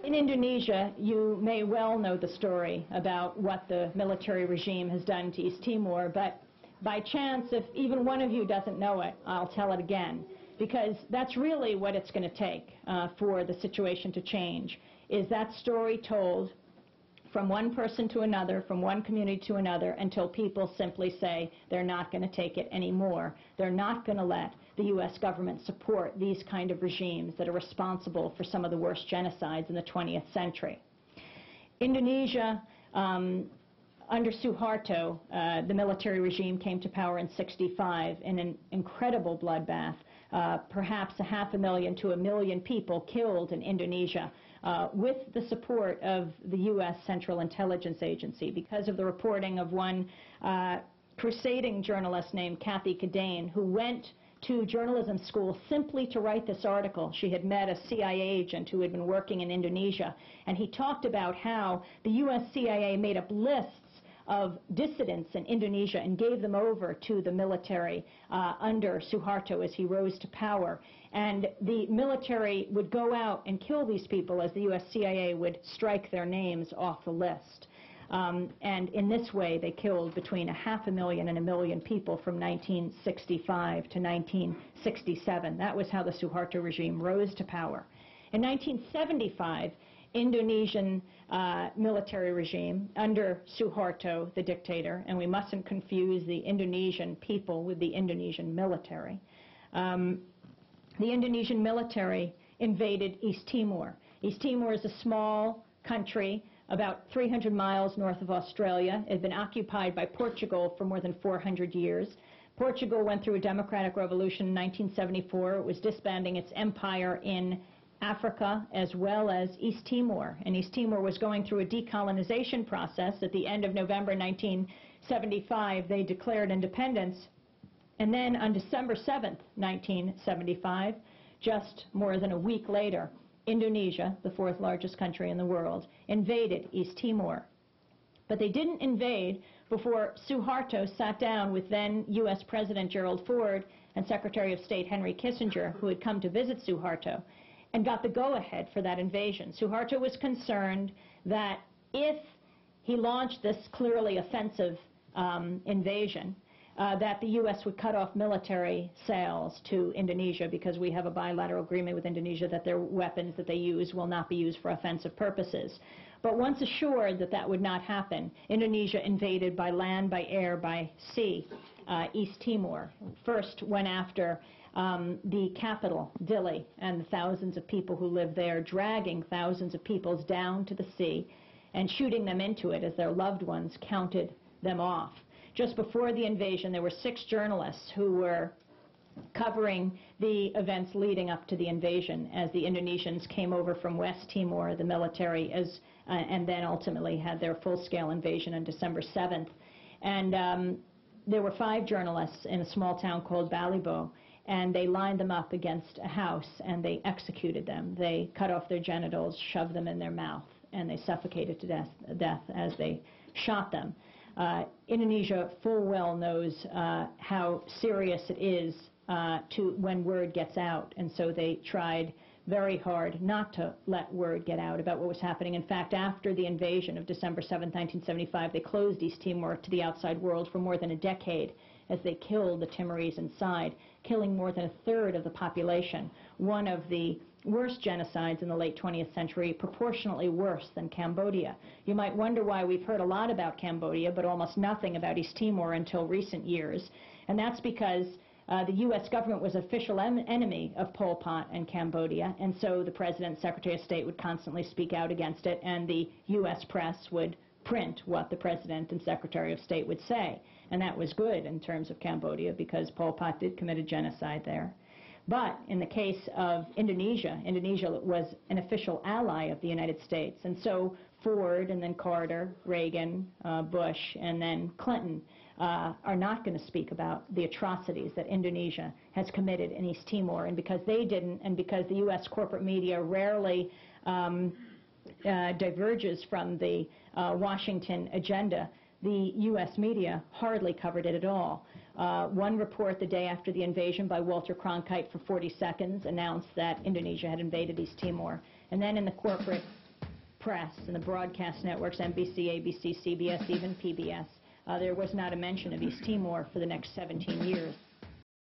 In Indonesia, you may well know the story about what the military regime has done to East Timor, but by chance, if even one of you doesn't know it, I'll tell it again, because that's really what it's going to take for the situation to change, is that story told from one person to another, from one community to another, until people simply say they're not going to take it anymore. They're not going to let the U.S. government support these kind of regimes that are responsible for some of the worst genocides in the 20th century. Indonesia, under Suharto, the military regime came to power in '65 in an incredible bloodbath. Perhaps 500,000 to 1 million people killed in Indonesia with the support of the U.S. Central Intelligence Agency because of the reporting of one crusading journalist named Kathy Kadane, who went to journalism school simply to write this article. She had met a CIA agent who had been working in Indonesia, and he talked about how the U.S. CIA made up lists of dissidents in Indonesia and gave them over to the military under Suharto as he rose to power. And the military would go out and kill these people as the U.S. CIA would strike their names off the list. And in this way, they killed between 500,000 and 1 million people from 1965 to 1967. That was how the Suharto regime rose to power. In 1975, Indonesian military regime under Suharto, the dictator, and we mustn't confuse the Indonesian people with the Indonesian military. The Indonesian military invaded East Timor. East Timor is a small country about 300 miles north of Australia. It had been occupied by Portugal for more than 400 years. Portugal went through a democratic revolution in 1974. It was disbanding its empire in Africa as well as East Timor. And East Timor was going through a decolonization process. At the end of November 1975, they declared independence. And then on December 7th, 1975, just more than a week later, Indonesia, the fourth largest country in the world, invaded East Timor. But they didn't invade before Suharto sat down with then U.S. President Gerald Ford and Secretary of State Henry Kissinger, who had come to visit Suharto, and got the go-ahead for that invasion. Suharto was concerned that if he launched this clearly offensive invasion, that the U.S. would cut off military sales to Indonesia, because we have a bilateral agreement with Indonesia that their weapons that they use will not be used for offensive purposes. But once assured that that would not happen, Indonesia invaded by land, by air, by sea, East Timor. First went after the capital, Dili, and the thousands of people who live there, dragging thousands of people down to the sea and shooting them into it as their loved ones counted them off. Just before the invasion, there were 6 journalists who were covering the events leading up to the invasion as the Indonesians came over from West Timor, the military, and then ultimately had their full-scale invasion on December 7th. And there were 5 journalists in a small town called Balibo, and they lined them up against a house and they executed them. They cut off their genitals, shoved them in their mouth, and they suffocated to death as they shot them. Indonesia full well knows how serious it is when word gets out, and so they tried very hard not to let word get out about what was happening. In fact, after the invasion of December 7, 1975, they closed East Timor to the outside world for more than a decade as they killed the Timorese inside, killing more than 1/3 of the population. One of the worst genocides in the late 20th century, proportionately worse than Cambodia. You might wonder why we've heard a lot about Cambodia, but almost nothing about East Timor until recent years. And that's because the U.S. government was an official enemy of Pol Pot and Cambodia, and so the President and Secretary of State would constantly speak out against it, and the U.S. press would print what the President and Secretary of State would say. And that was good in terms of Cambodia, because Pol Pot did commit a genocide there. But in the case of Indonesia, Indonesia was an official ally of the United States, and so Ford and then Carter, Reagan, Bush, and then Clinton are not going to speak about the atrocities that Indonesia has committed in East Timor. And because they didn't, and because the U.S. corporate media rarely diverges from the Washington agenda, the U.S. media hardly covered it at all. One report the day after the invasion by Walter Cronkite for 40 seconds announced that Indonesia had invaded East Timor. And then in the corporate press and the broadcast networks, NBC, ABC, CBS, even PBS, there was not a mention of East Timor for the next 17 years.